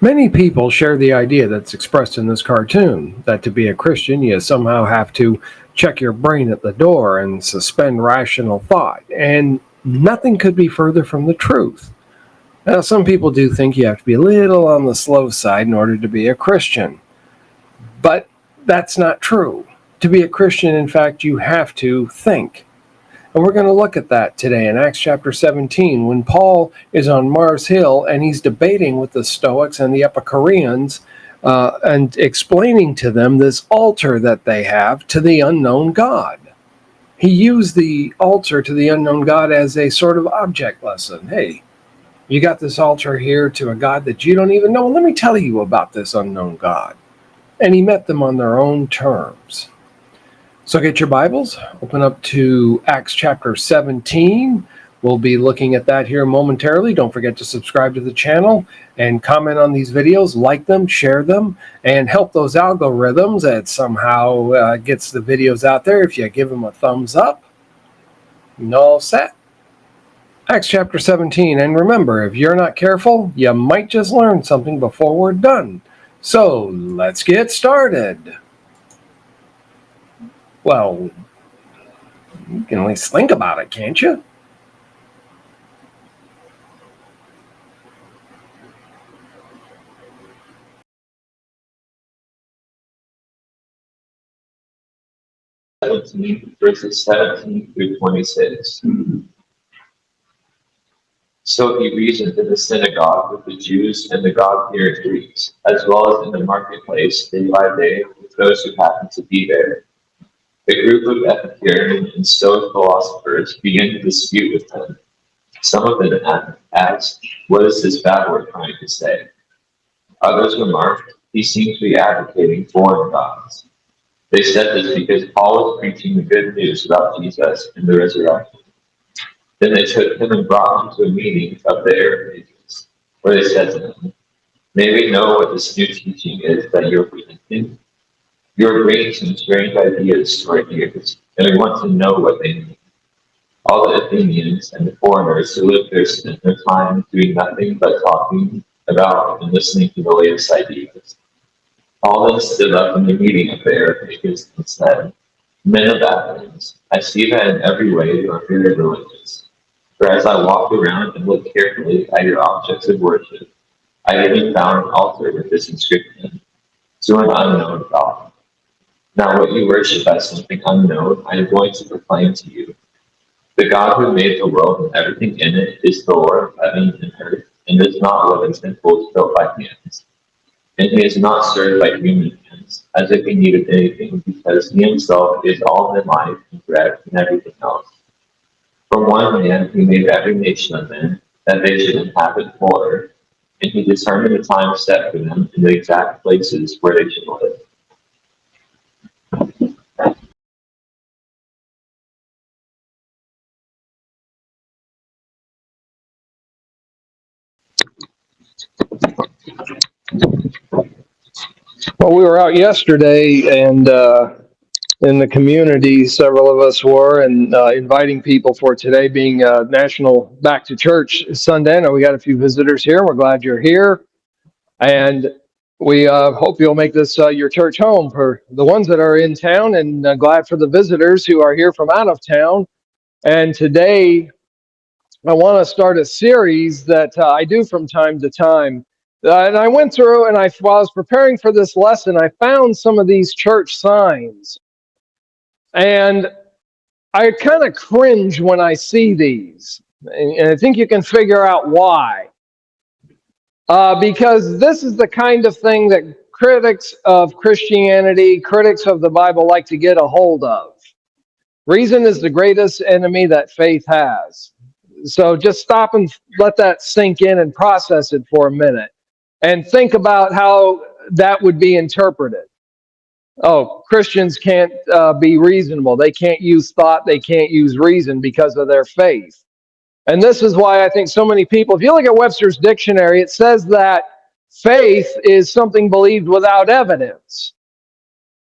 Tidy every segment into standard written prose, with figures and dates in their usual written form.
Many people share the idea that's expressed in this cartoon, that to be a Christian, you somehow have to check your brain at the door and suspend rational thought, and nothing could be further from the truth. Now, some people do think you have to be a little on the slow side in order to be a Christian, but that's not true. To be a Christian, in fact, you have to think. And we're going to look at that today in Acts chapter 17, when Paul is on Mars Hill and he's debating with the Stoics and the Epicureans and explaining to them this altar that they have to the unknown God. He used the altar to the unknown God as a sort of object lesson. Hey, you got this altar here to a God that you don't even know. Let me tell you about this unknown God. And he met them on their own terms. So get your Bibles, open up to Acts chapter 17. We'll be looking at that here momentarily. Don't forget to subscribe to the channel and comment on these videos, like them, share them, and help those algorithms that somehow gets the videos out there. If you give them a thumbs up, you're all set. Acts chapter 17. And remember, if you're not careful, you might just learn something before we're done. So let's get started. Well, you can at least think about it, can't you? Verses 17 through 26. So he reasoned in the synagogue with the Jews and the God-fearing Greeks, as well as in the marketplace day by day with those who happened to be there. A group of Epicurean and Stoic philosophers began to dispute with him. Some of them asked, "What is this babbler trying to say?" Others remarked, "He seems to be advocating foreign gods." They said this because Paul was preaching the good news about Jesus and the resurrection. Then they took him and brought him to a meeting of the Areopagus, where they said to him, "May we know what this new teaching is that you're presenting? You're bringing some strange ideas to our ears, and we want to know what they mean." All the Athenians and the foreigners who lived there spent their time doing nothing but talking about and listening to the latest ideas. Paul then stood up in the meeting of the Areopagus and said, "Men of Athens, I see that in every way you are very religious. For as I walked around and looked carefully at your objects of worship, I even found an altar with this inscription, 'To an unknown God.' Now what you worship as something unknown, I am going to proclaim to you. The God who made the world and everything in it is the Lord of heaven and earth, and is not what is temples built by hands. And he is not served by human hands, as if he needed anything, because he himself is all in life and bread and everything else. From one man he made every nation of men, that they should inhabit full earth, and he determined the time set for them and the exact places where they should live." Well, we were out yesterday and in the community, several of us were, and inviting people for today being National Back to Church Sunday. I know we got a few visitors here. We're glad you're here. And we hope you'll make this your church home for the ones that are in town, and glad for the visitors who are here from out of town. And today, I want to start a series that I do from time to time. And I went through, and while I was preparing for this lesson, I found some of these church signs. And I kind of cringe when I see these. And I think you can figure out why. Because this is the kind of thing that critics of Christianity, critics of the Bible like to get a hold of. Reason is the greatest enemy that faith has. So just stop and let that sink in and process it for a minute. And think about how that would be interpreted. Oh, Christians can't be reasonable. They can't use thought. They can't use reason because of their faith. And this is why I think so many people, if you look at Webster's dictionary, it says that faith is something believed without evidence.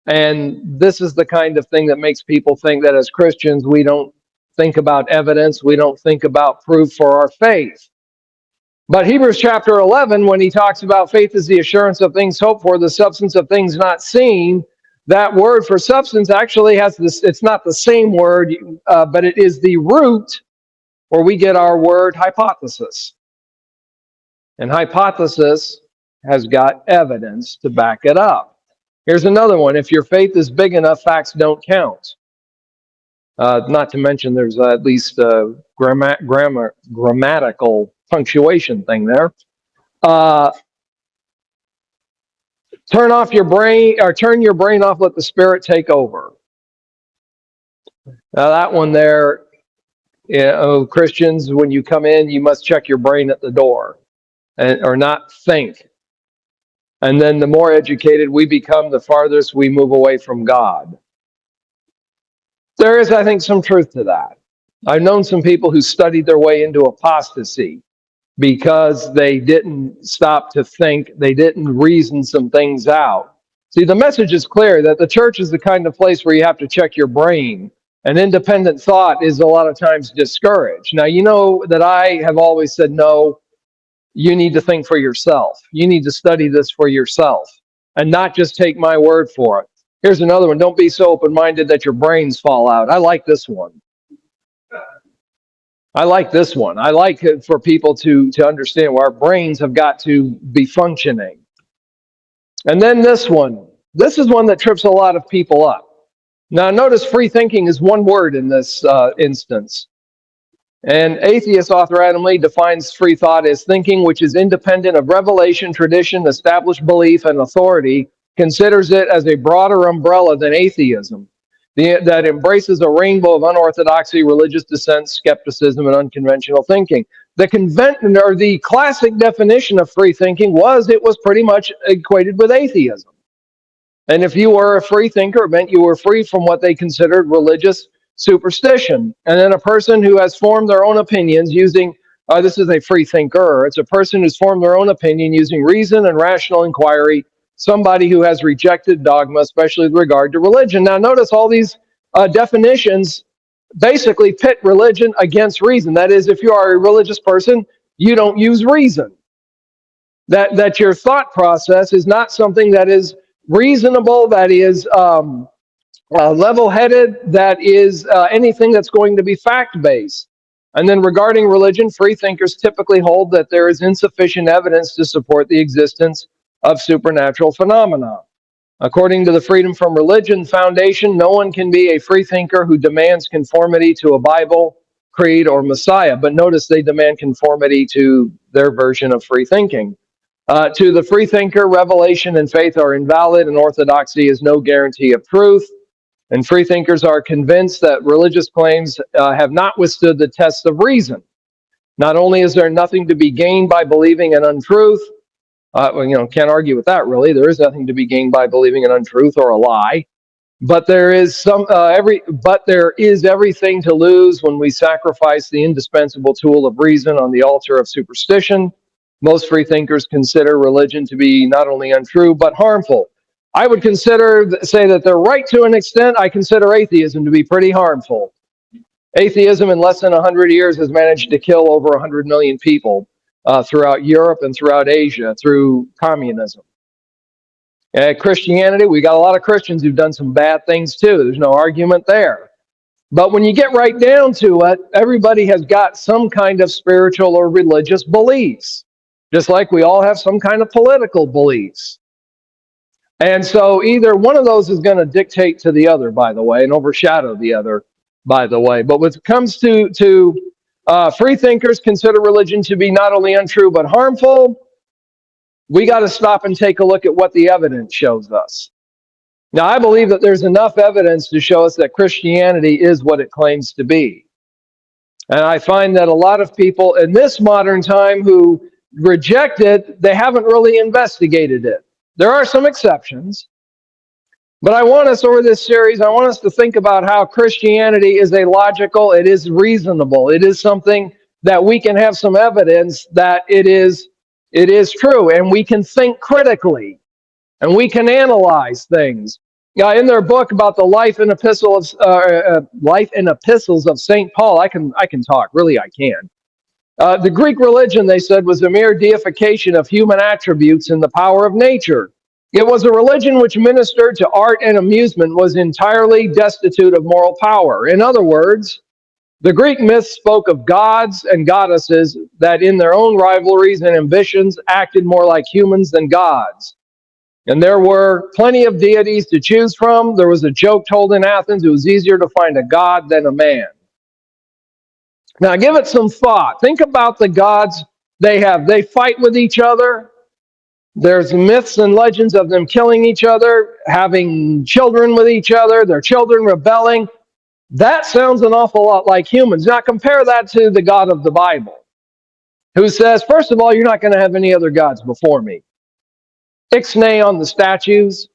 And this is the kind of thing that makes people think that as Christians, we don't think about evidence. We don't think about proof for our faith. But Hebrews chapter 11, when he talks about faith is the assurance of things hoped for, the substance of things not seen, that word for substance actually has this, it's not the same word, but it is the root where we get our word hypothesis. And hypothesis has got evidence to back it up. Here's another one. If your faith is big enough, facts don't count. Not to mention there's at least a grammatical punctuation thing there. Turn off your brain, or turn your brain off, let the Spirit take over. Now that one there, Christians, when you come in, you must check your brain at the door, or not think. And then the more educated we become, the farthest we move away from God. There is, I think, some truth to that. I've known some people who studied their way into apostasy because they didn't stop to think, they didn't reason some things out. See, the message is clear that the church is the kind of place where you have to check your brain, and independent thought is a lot of times discouraged. Now, you know that I have always said, no, you need to think for yourself. You need to study this for yourself and not just take my word for it. Here's another one. Don't be so open-minded that your brains fall out. I like this one. I like this one. I like it for people to understand where our brains have got to be functioning. And then this one. This is one that trips a lot of people up. Now, notice free thinking is one word in this instance. And atheist author Adam Lee defines free thought as thinking which is independent of revelation, tradition, established belief, and authority, considers it as a broader umbrella than atheism, that embraces a rainbow of unorthodoxy, religious dissent, skepticism, and unconventional thinking. The classic definition of free thinking was it was pretty much equated with atheism. And if you were a free thinker, it meant you were free from what they considered religious superstition. And then a person who has formed their own opinions using, this is a free thinker, it's a person who's formed their own opinion using reason and rational inquiry, somebody who has rejected dogma, especially with regard to religion. Now notice all these definitions basically pit religion against reason. That is, if you are a religious person, you don't use reason. That your thought process is not something that is reasonable, that is level-headed, that is anything that's going to be fact-based. And then regarding religion, free thinkers typically hold that there is insufficient evidence to support the existence of supernatural phenomena. According to the Freedom from Religion Foundation, no one can be a free thinker who demands conformity to a Bible, creed, or Messiah. But notice they demand conformity to their version of free thinking. To the free thinker, revelation and faith are invalid, and orthodoxy is no guarantee of truth. And free thinkers are convinced that religious claims have not withstood the test of reason. Not only is there nothing to be gained by believing an untruth, can't argue with that really. There is nothing to be gained by believing an untruth or a lie. But there is everything to lose when we sacrifice the indispensable tool of reason on the altar of superstition. Most free thinkers consider religion to be not only untrue but harmful. I would say that they're right to an extent. I consider atheism to be pretty harmful. Atheism in less than 100 years has managed to kill over 100 million people throughout Europe and throughout Asia through communism. Christianity, we got a lot of Christians who've done some bad things too. There's no argument there. But when you get right down to it, everybody has got some kind of spiritual or religious beliefs, just like we all have some kind of political beliefs. And so either one of those is going to dictate to the other, by the way, and overshadow the other, by the way. But when it comes to free thinkers consider religion to be not only untrue but harmful, we got to stop and take a look at what the evidence shows us. Now, I believe that there's enough evidence to show us that Christianity is what it claims to be. And I find that a lot of people in this modern time who reject it, they haven't really investigated it. There are some exceptions. But I want us, over this series, I want us to think about how Christianity is illogical, it is reasonable, it is something that we can have some evidence that it is true, and we can think critically, and we can analyze things. In their book about the life and epistles of St. Paul, I can talk, really I can. The Greek religion, they said, was a mere deification of human attributes and the power of nature. It was a religion which ministered to art and amusement, was entirely destitute of moral power. In other words, the Greek myths spoke of gods and goddesses that in their own rivalries and ambitions acted more like humans than gods. And there were plenty of deities to choose from. There was a joke told in Athens, it was easier to find a god than a man. Now give it some thought. Think about the gods they have. They fight with each other. There's myths and legends of them killing each other, having children with each other, their children rebelling. That sounds an awful lot like humans. Now compare that to the God of the Bible, who says, first of all, you're not going to have any other gods before me. Ixnay on the statues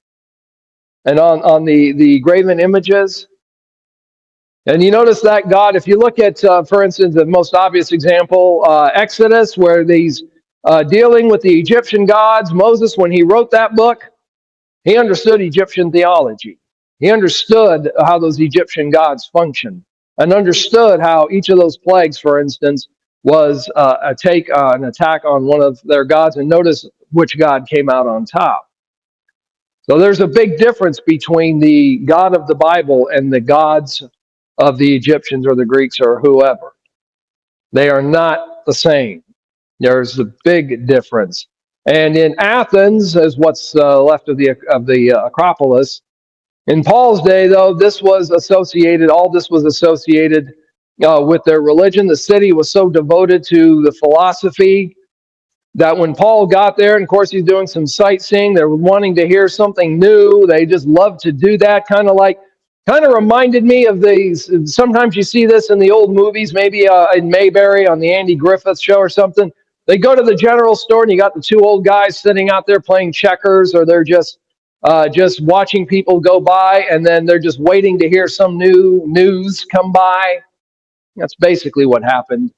and on the graven images. And you notice that God, if you look at, for instance, the most obvious example, Exodus, where he's dealing with the Egyptian gods, Moses, when he wrote that book, he understood Egyptian theology. He understood how those Egyptian gods functioned and understood how each of those plagues, for instance, was an attack on one of their gods. And notice which god came out on top. So there's a big difference between the God of the Bible and the gods of the Egyptians or the Greeks or whoever. They are not the same. There's a big difference. And in Athens, as what's left of the Acropolis, in Paul's day, though, all this was associated with their religion. The city was so devoted to the philosophy that when Paul got there, and of course he's doing some sightseeing, they're wanting to hear something new. They just love to do that, kind of reminded me of these. Sometimes you see this in the old movies, maybe in Mayberry on the Andy Griffith show or something. They go to the general store and you got the two old guys sitting out there playing checkers, or they're just watching people go by, and then they're just waiting to hear some new news come by. That's basically what happened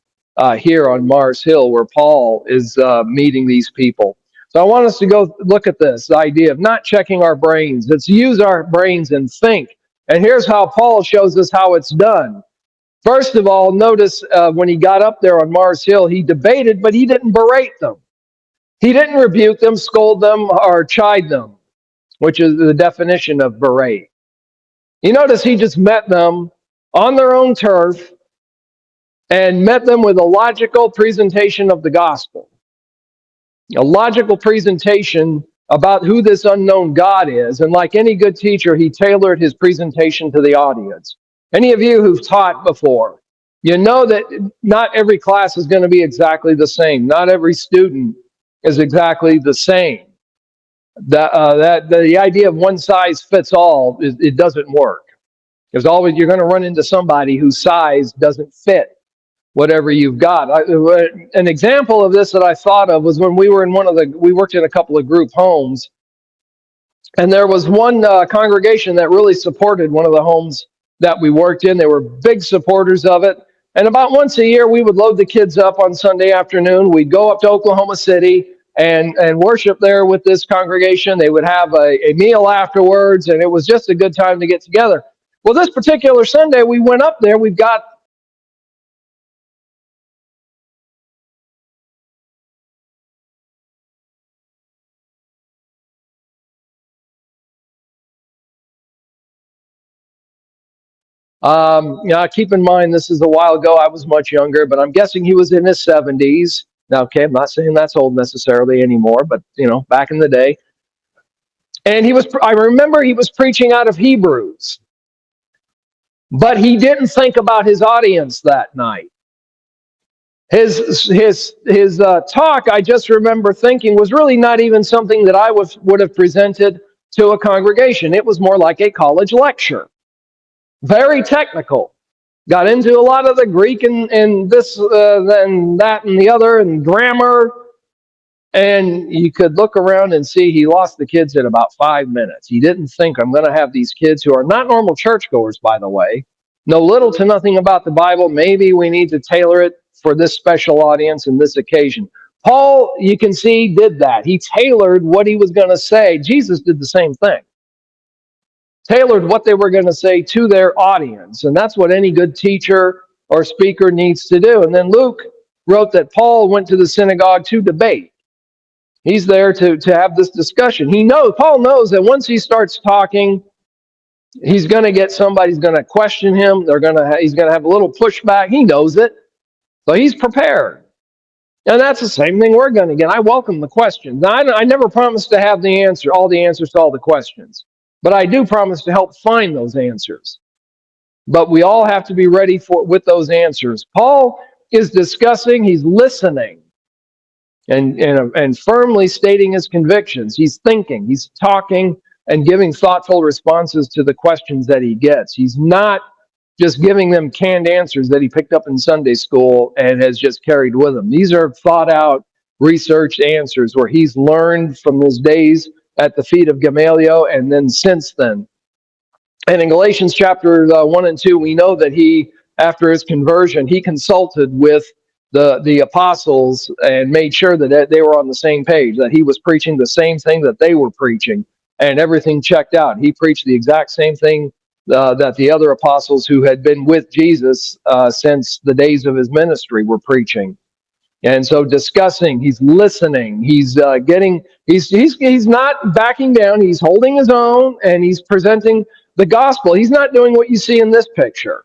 here on Mars Hill, where Paul is meeting these people. So I want us to go look at this idea of not checking our brains. Let's use our brains and think. And here's how Paul shows us how it's done. First of all, notice when he got up there on Mars Hill, he debated, but he didn't berate them. He didn't rebuke them, scold them, or chide them, which is the definition of berate. You notice he just met them on their own turf and met them with a logical presentation of the gospel. A logical presentation about who this unknown God is. And like any good teacher, he tailored his presentation to the audience. Any of you who've taught before, you know that not every class is going to be exactly the same. Not every student is exactly the same. The idea of one size fits all, it doesn't work. Because always you're going to run into somebody whose size doesn't fit whatever you've got. An example of this that I thought of was when we worked in a couple of group homes, and there was one congregation that really supported one of the homes that we worked in. They were big supporters of it. And about once a year, we would load the kids up on Sunday afternoon. We'd go up to Oklahoma City and worship there with this congregation. They would have a meal afterwards, and it was just a good time to get together. Well, this particular Sunday, we went up there. We've got keep in mind, this is a while ago. I was much younger, but I'm guessing he was in his 70s. Now, okay, I'm not saying that's old necessarily anymore, but, back in the day. And I remember he was preaching out of Hebrews. But he didn't think about his audience that night. His talk, I just remember thinking, was really not even something that I would have presented to a congregation. It was more like a college lecture. Very technical. Got into a lot of the Greek and this and that and the other and grammar. And you could look around and see he lost the kids in about 5 minutes. He didn't think, I'm going to have these kids who are not normal churchgoers, by the way, know little to nothing about the Bible. Maybe we need to tailor it for this special audience and this occasion. Paul, you can see, did that. He tailored what he was going to say. Jesus did the same thing. Tailored what they were going to say to their audience. And that's what any good teacher or speaker needs to do. And then Luke, wrote that Paul went to the synagogue to debate. He's there to have this discussion. Paul knows that once he starts talking, he's going to get somebody's going to question him. He's going to have a little pushback. He knows it. So he's prepared. And that's the same thing we're going to get. I welcome the questions. Now, I never promise to have all the answers to all the questions. But I do promise to help find those answers. But we all have to be ready with those answers. Paul is discussing, he's listening. And firmly stating his convictions. He's thinking, he's talking, and giving thoughtful responses to the questions that he gets. He's not just giving them canned answers that he picked up in Sunday school and has just carried with him. These are thought out, researched answers where he's learned from his days at the feet of Gamaliel and then since then. And in Galatians chapter 1 and 2, we know that after his conversion, he consulted with the apostles and made sure that they were on the same page, that he was preaching the same thing that they were preaching, and everything checked out. He preached the exact same thing that the other apostles who had been with Jesus since the days of his ministry were preaching. And so discussing, he's listening, he's not backing down, he's holding his own, and he's presenting the gospel. He's not doing what you see in this picture.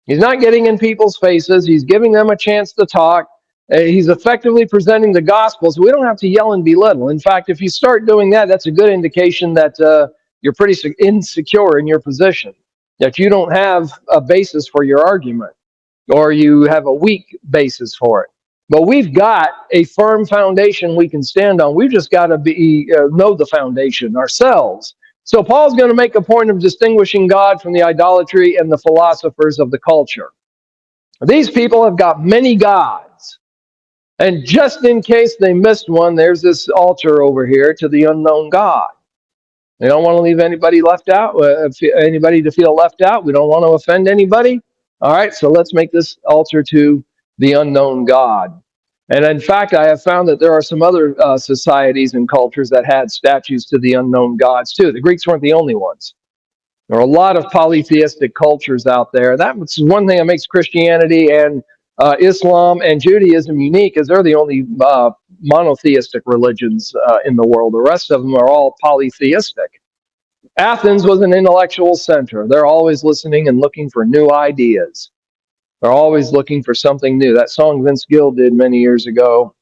He's not getting in people's faces. He's giving them a chance to talk. He's effectively presenting the gospel, so we don't have to yell and belittle. In fact, if you start doing that, that's a good indication that you're pretty insecure in your position, that you don't have a basis for your argument, or you have a weak basis for it. But we've got a firm foundation we can stand on. We've just got to know the foundation ourselves. So Paul's going to make a point of distinguishing God from the idolatry and the philosophers of the culture. These people have got many gods. And just in case they missed one, there's this altar over here to the unknown God. They don't want to leave anybody left out, anybody to feel left out. We don't want to offend anybody. All right, so let's make this altar to the unknown God. And in fact, I have found that there are some other societies and cultures that had statues to the unknown gods too. The Greeks weren't the only ones. There are a lot of polytheistic cultures out there. That's one thing that makes Christianity and Islam and Judaism unique, is they're the only monotheistic religions in the world. The rest of them are all polytheistic. Athens was an intellectual center. They're always listening and looking for new ideas. They're always looking for something new. That song Vince Gill did many years ago,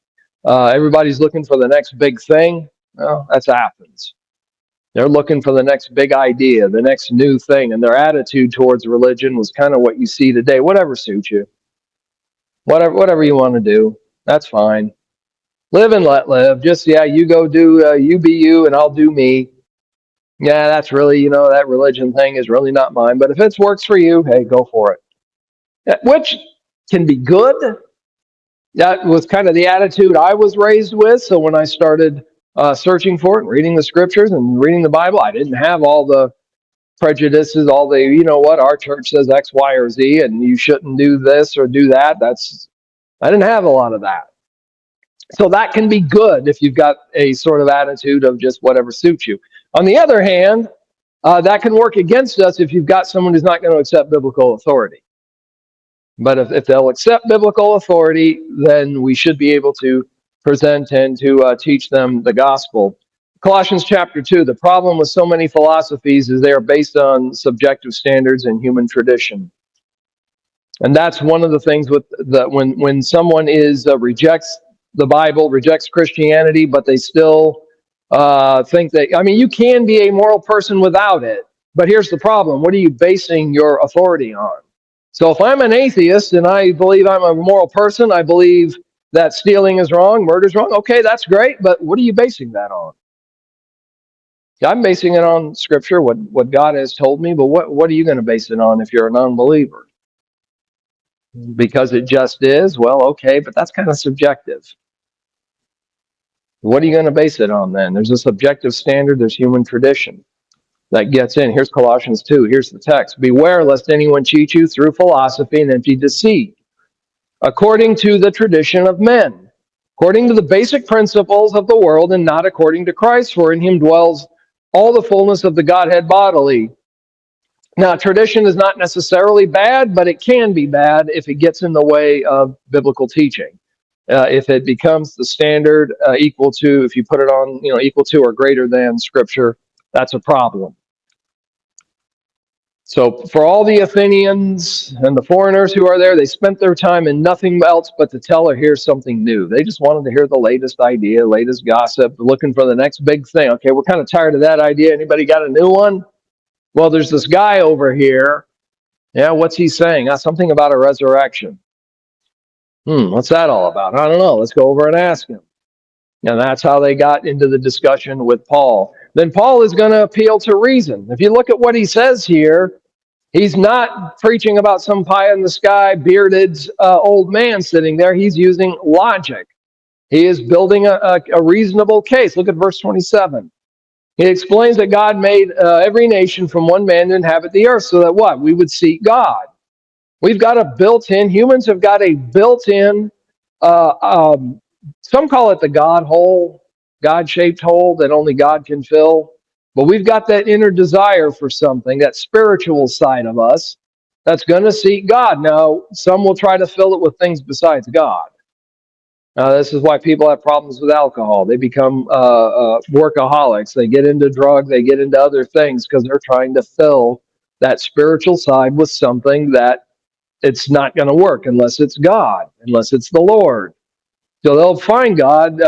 everybody's looking for the next big thing. Well, that's Athens. They're looking for the next big idea, the next new thing. And their attitude towards religion was kind of what you see today. Whatever suits you. Whatever you want to do, that's fine. Live and let live. Just, you go do, you be you and I'll do me. Yeah, that's really, that religion thing is really not mine. But if it works for you, hey, go for it. Which can be good. That was kind of the attitude I was raised with. So when I started searching for it and reading the scriptures and reading the Bible, I didn't have all the prejudices, all the, our church says X, Y, or Z, and you shouldn't do this or do that. I didn't have a lot of that. So that can be good if you've got a sort of attitude of just whatever suits you. On the other hand, that can work against us if you've got someone who's not going to accept biblical authority. But if they'll accept biblical authority, then we should be able to present and to teach them the gospel. Colossians chapter 2, the problem with so many philosophies is they are based on subjective standards and human tradition. And that's one of the things with when someone rejects the Bible, rejects Christianity, but they still think that, you can be a moral person without it. But here's the problem. What are you basing your authority on? So if I'm an atheist and I believe I'm a moral person, I believe that stealing is wrong, murder is wrong, okay, that's great, but what are you basing that on? I'm basing it on Scripture, what God has told me, but what are you going to base it on if you're a non-believer? Because it just is? Well, okay, but that's kind of subjective. What are you going to base it on then? There's a subjective standard, there's human tradition that gets in. Here's Colossians 2. Here's the text. Beware lest anyone cheat you through philosophy and empty deceit, according to the tradition of men, according to the basic principles of the world, and not according to Christ, for in him dwells all the fullness of the Godhead bodily. Now, tradition is not necessarily bad, but it can be bad if it gets in the way of biblical teaching. If it becomes the standard equal to, if you put it on, equal to or greater than Scripture, that's a problem. So for all the Athenians and the foreigners who are there, they spent their time in nothing else but to tell or hear something new. They just wanted to hear the latest idea, latest gossip, looking for the next big thing. Okay, we're kind of tired of that idea. Anybody got a new one? Well, there's this guy over here. Yeah, what's he saying? Something about a resurrection. What's that all about? I don't know. Let's go over and ask him. And that's how they got into the discussion with Paul. Then Paul is going to appeal to reason. If you look at what he says here, he's not preaching about some pie in the sky, bearded old man sitting there. He's using logic. He is building a reasonable case. Look at verse 27. He explains that God made every nation from one man to inhabit the earth so that what? We would seek God. We've got a built-in, humans have got a built-in, some call it the God hole, God-shaped hole that only God can fill. But we've got that inner desire for something, that spiritual side of us, that's going to seek God. Now, some will try to fill it with things besides God. This is why people have problems with alcohol. They become workaholics. They get into drugs. They get into other things because they're trying to fill that spiritual side with something that it's not going to work unless it's God, unless it's the Lord. So they'll find God,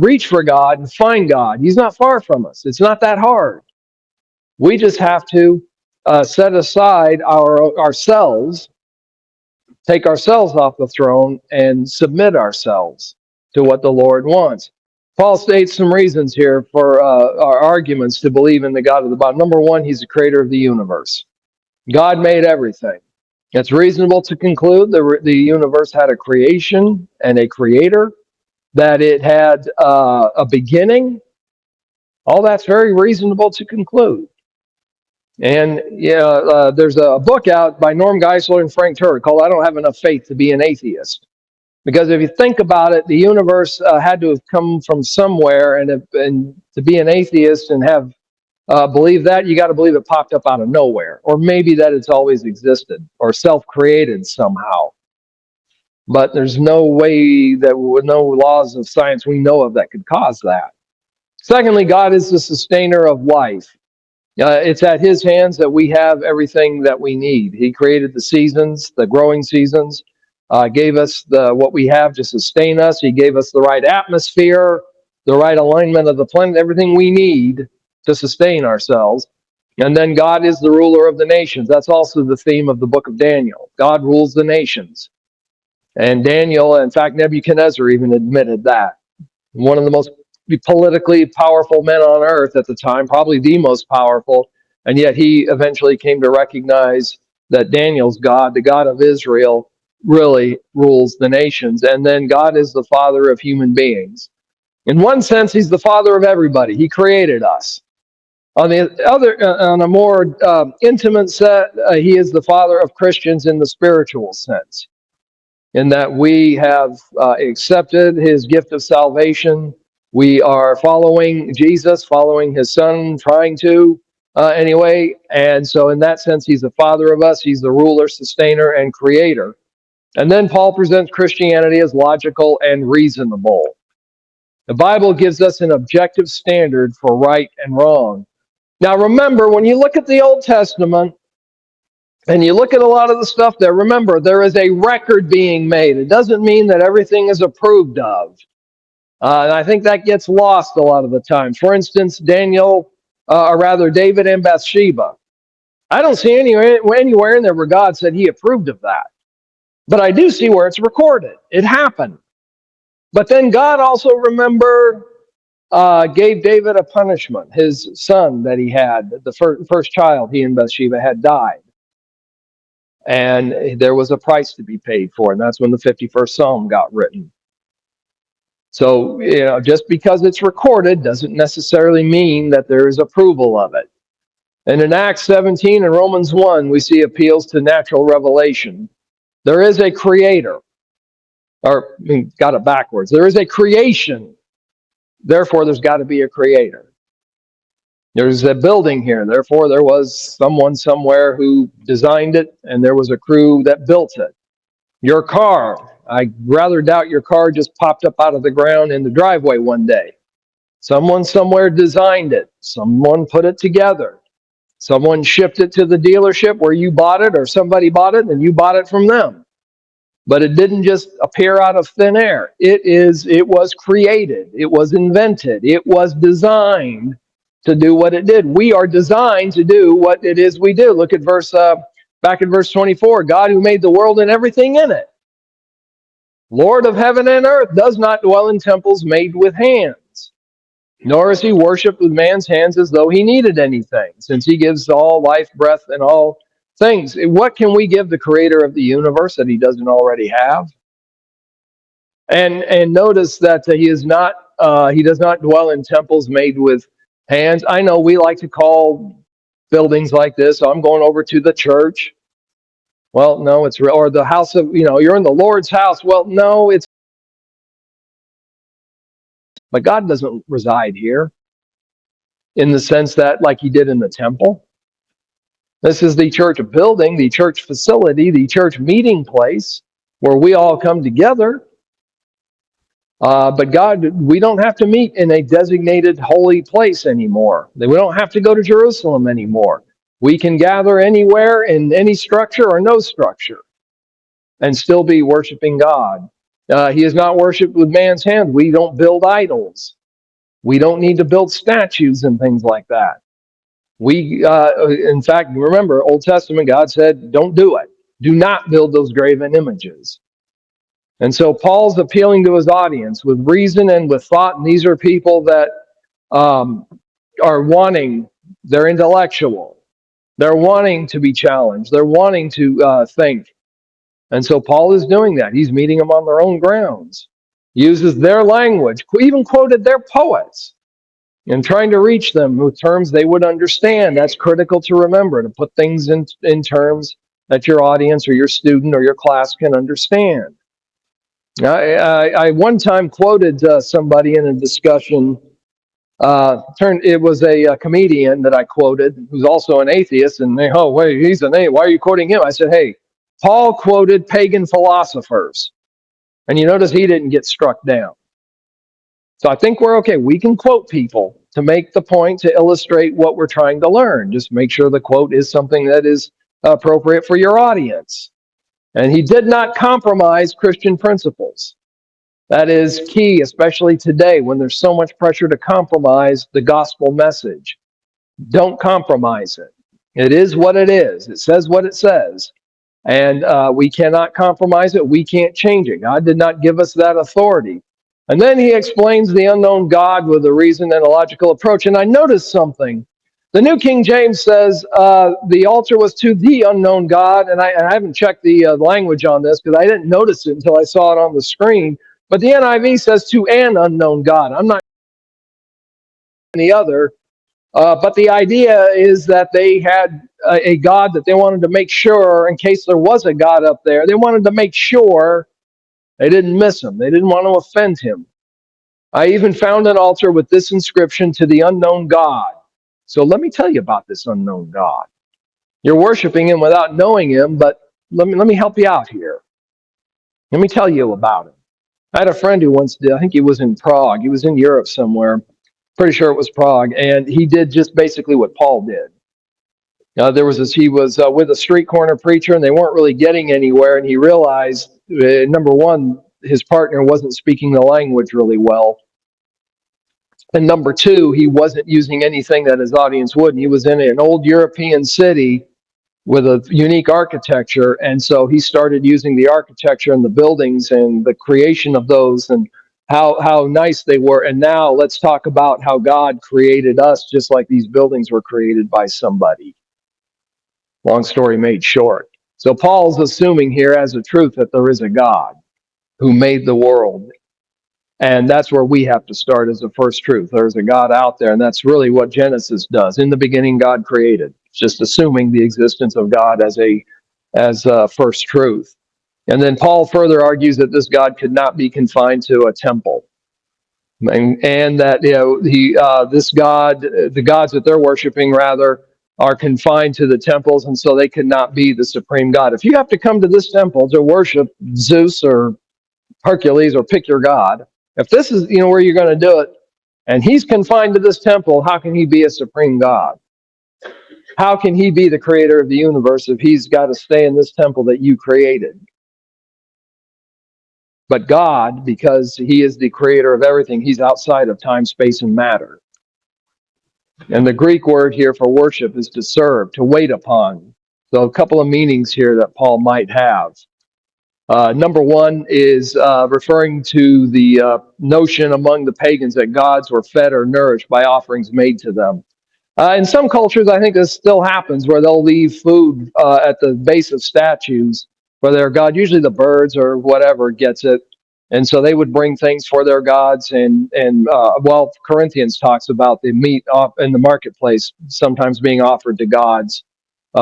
reach for God and find God. He's not far from us. It's not that hard. We just have to set aside ourselves, take ourselves off the throne, and submit ourselves to what the Lord wants. Paul states some reasons here for our arguments to believe in the God of the Bible. Number one, he's the creator of the universe. God made everything. It's reasonable to conclude the universe had a creation and a creator, that it had a beginning. All that's very reasonable to conclude. And there's a book out by Norm Geisler and Frank Turek called I Don't Have Enough Faith to Be an Atheist. Because if you think about it, the universe had to have come from somewhere, and to be an atheist and have believe that, you got to believe it popped up out of nowhere, or maybe that it's always existed or self-created somehow. But there's no way that, with no laws of science we know of, that could cause that. Secondly, God is the sustainer of life. It's at His hands that we have everything that we need. He created the seasons, the growing seasons, gave us what we have to sustain us. He gave us the right atmosphere, the right alignment of the planet, everything we need to sustain ourselves. And then God is the ruler of the nations. That's also the theme of the book of Daniel. God rules the nations. And Daniel, in fact, Nebuchadnezzar even admitted that. One of the most politically powerful men on earth at the time, probably the most powerful, and yet he eventually came to recognize that Daniel's God, the God of Israel, really rules the nations. And then God is the father of human beings. In one sense, He's the father of everybody. He created us. On the other, on a more intimate set, He is the father of Christians in the spiritual sense, in that we have accepted His gift of salvation. We are following Jesus, following His Son, trying to anyway. And so in that sense, He's the father of us. He's the ruler, sustainer, and creator. And then Paul presents Christianity as logical and reasonable. The Bible gives us an objective standard for right and wrong. Now remember, when you look at the Old Testament, and you look at a lot of the stuff there, remember, there is a record being made. It doesn't mean that everything is approved of. And I think that gets lost a lot of the time. For instance, David and Bathsheba. I don't see anywhere in there where God said He approved of that. But I do see where it's recorded. It happened. But then God also, remember, gave David a punishment. His son that he had, the first child he and Bathsheba had, died. And there was a price to be paid for, and that's when the 51st Psalm got written. So, just because it's recorded doesn't necessarily mean that there is approval of it. And in Acts 17 and Romans 1, we see appeals to natural revelation. There is a creator. Got it backwards. There is a creation. Therefore, there's got to be a creator. There's a building here, therefore there was someone somewhere who designed it, and there was a crew that built it. Your car, I rather doubt your car just popped up out of the ground in the driveway one day. Someone somewhere designed it. Someone put it together. Someone shipped it to the dealership where you bought it, or somebody bought it and you bought it from them. But it didn't just appear out of thin air. It was created. It was invented. It was designed to do what it did. We are designed to do what it is we do. Look at back in verse 24. God who made the world and everything in it, Lord of heaven and earth, does not dwell in temples made with hands, nor is he worshipped with man's hands as though he needed anything, since he gives all life, breath, and all things. What can we give the creator of the universe that he doesn't already have? And notice that he does not dwell in temples made with hands. I know we like to call buildings like this, I'm going over to the church. Well, no, or the house of, you're in the Lord's house. Well, no, but God doesn't reside here in the sense that like he did in the temple. This is the church building, the church facility, the church meeting place where we all come together. But God, we don't have to meet in a designated holy place anymore. We don't have to go to Jerusalem anymore. We can gather anywhere in any structure or no structure and still be worshiping God. He is not worshipped with man's hand. We don't build idols. We don't need to build statues and things like that. In fact, remember, Old Testament, God said, don't do it. Do not build those graven images. And so Paul's appealing to his audience with reason and with thought, and these are people that are wanting, they're intellectual. They're wanting to be challenged. They're wanting to think. And so Paul is doing that. He's meeting them on their own grounds. Uses their language, even quoted their poets, and trying to reach them with terms they would understand. That's critical to remember, to put things in terms that your audience or your student or your class can understand. I one time quoted somebody in a discussion. It was a comedian that I quoted, who's also an atheist, and wait, he's an atheist. Why are you quoting him? I said, hey, Paul quoted pagan philosophers, and you notice he didn't get struck down. So I think we're okay. We can quote people to make the point, to illustrate what we're trying to learn. Just make sure the quote is something that is appropriate for your audience. And he did not compromise Christian principles. That is key, especially today when there's so much pressure to compromise the gospel message. Don't compromise it. It is what it is. It says what it says. And we cannot compromise it. We can't change it. God did not give us that authority. And then he explains the unknown God with a reason and a logical approach. And I noticed something. The New King James says the altar was to the unknown God. And I haven't checked the language on this because I didn't notice it until I saw it on the screen. But the NIV says to an unknown God. I'm not the other. But the idea is that they had a God that they wanted to make sure, in case there was a God up there, they wanted to make sure they didn't miss him. They didn't want to offend him. I even found an altar with this inscription, to the unknown God. So let me tell you about this unknown God. You're worshiping him without knowing him, but let me help you out here. Let me tell you about him. I had a friend who once did, I think he was in Prague. He was in Europe somewhere. Pretty sure it was Prague. And he did just basically what Paul did. He was with a street corner preacher, and they weren't really getting anywhere. And he realized, number one, his partner wasn't speaking the language really well. And number two, he wasn't using anything that his audience would. And he was in an old European city with a unique architecture. And so he started using the architecture and the buildings and the creation of those and how nice they were. And now let's talk about how God created us, just like these buildings were created by somebody. Long story made short. So Paul's assuming here as a truth that there is a God who made the world. And that's where we have to start as the first truth. There's a God out there, and that's really what Genesis does. In the beginning, God created. It's just assuming the existence of God as a first truth. And then Paul further argues that this God could not be confined to a temple. and that this God, the gods that they're worshiping rather, are confined to the temples, and so they could not be the supreme God. If you have to come to this temple to worship Zeus or Hercules or pick your god, if this is where you're going to do it, and he's confined to this temple, how can he be a supreme God? How can he be the creator of the universe if he's got to stay in this temple that you created? But God, because he is the creator of everything, he's outside of time, space, and matter. And the Greek word here for worship is to serve, to wait upon. So a couple of meanings here that Paul might have. Number one is referring to the notion among the pagans that gods were fed or nourished by offerings made to them. In some cultures, I think this still happens where they'll leave food at the base of statues for their god. Usually the birds or whatever gets it. And so they would bring things for their gods. And Corinthians talks about the meat in the marketplace sometimes being offered to gods,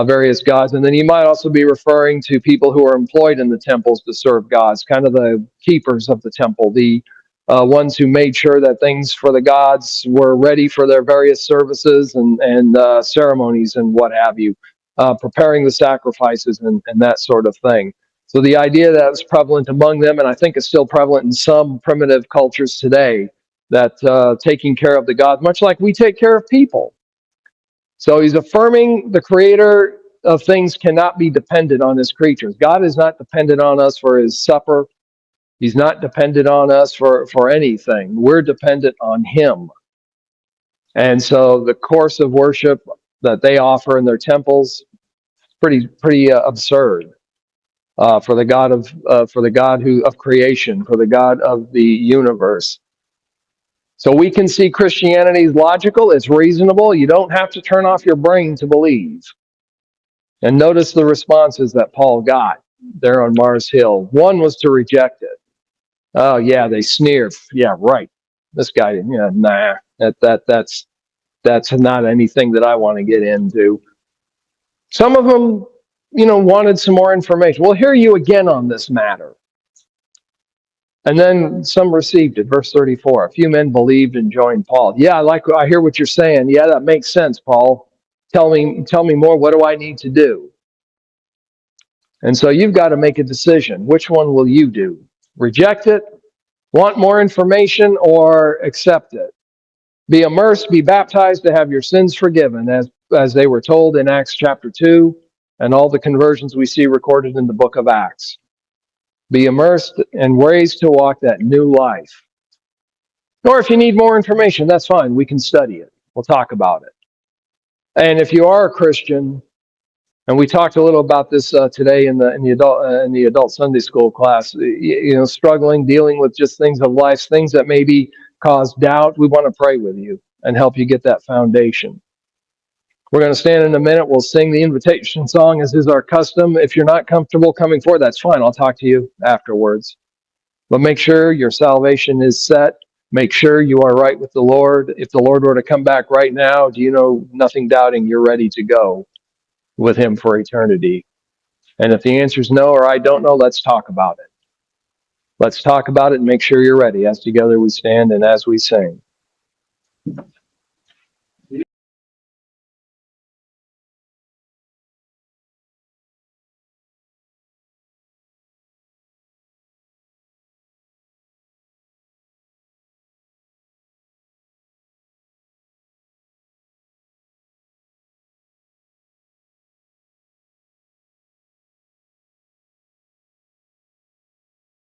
various gods. And then you might also be referring to people who are employed in the temples to serve gods, kind of the keepers of the temple, the ones who made sure that things for the gods were ready for their various services and ceremonies and what have you, preparing the sacrifices and that sort of thing. So the idea that was prevalent among them, and I think is still prevalent in some primitive cultures today, that taking care of the gods, much like we take care of people. So he's affirming the creator of things cannot be dependent on his creatures. God is not dependent on us for his supper. He's not dependent on us for anything. We're dependent on him. And so the course of worship that they offer in their temples, pretty absurd for the God of creation, for the God of the universe. So we can see Christianity is logical, it's reasonable. You don't have to turn off your brain to believe. And notice the responses that Paul got there on Mars Hill. One was to reject it. Oh yeah, they sneer. Yeah, right. This guy, nah. That's not anything that I want to get into. Some of them, wanted some more information. We'll hear you again on this matter. And then some received it. Verse 34. A few men believed and joined Paul. Yeah, I hear what you're saying. Yeah, that makes sense, Paul. Tell me more. What do I need to do? And so you've got to make a decision. Which one will you do? Reject it, want more information, or accept it? Be immersed, be baptized to have your sins forgiven, as they were told in Acts chapter 2 and all the conversions we see recorded in the book of Acts. Be immersed and raised to walk that new life. Or if you need more information, that's fine. We can study it. We'll talk about it. And if you are a Christian, and we talked a little about this today in the adult Sunday school class, struggling, dealing with just things of life, things that maybe cause doubt, we want to pray with you and help you get that foundation. We're going to stand in a minute. We'll sing the invitation song as is our custom. If you're not comfortable coming forward, that's fine. I'll talk to you afterwards. But make sure your salvation is set. Make sure you are right with the Lord. If the Lord were to come back right now, nothing doubting, you're ready to go with him for eternity. And if the answer is no or I don't know, let's talk about it. Let's talk about it and make sure you're ready as together we stand and as we sing.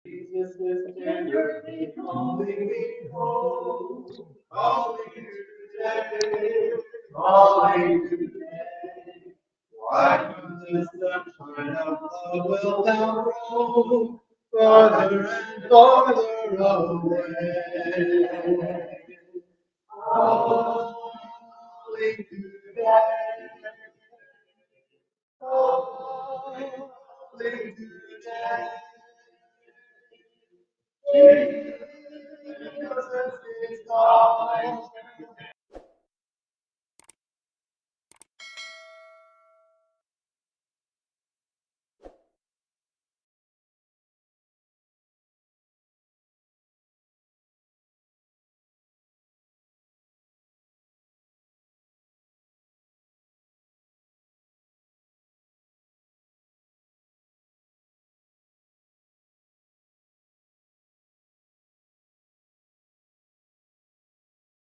Jesus is tenderly calling me home, calling you today, calling today. Why from the sunshine of love will thou roam, farther and farther away? Calling today, calling today. Jesus is calling.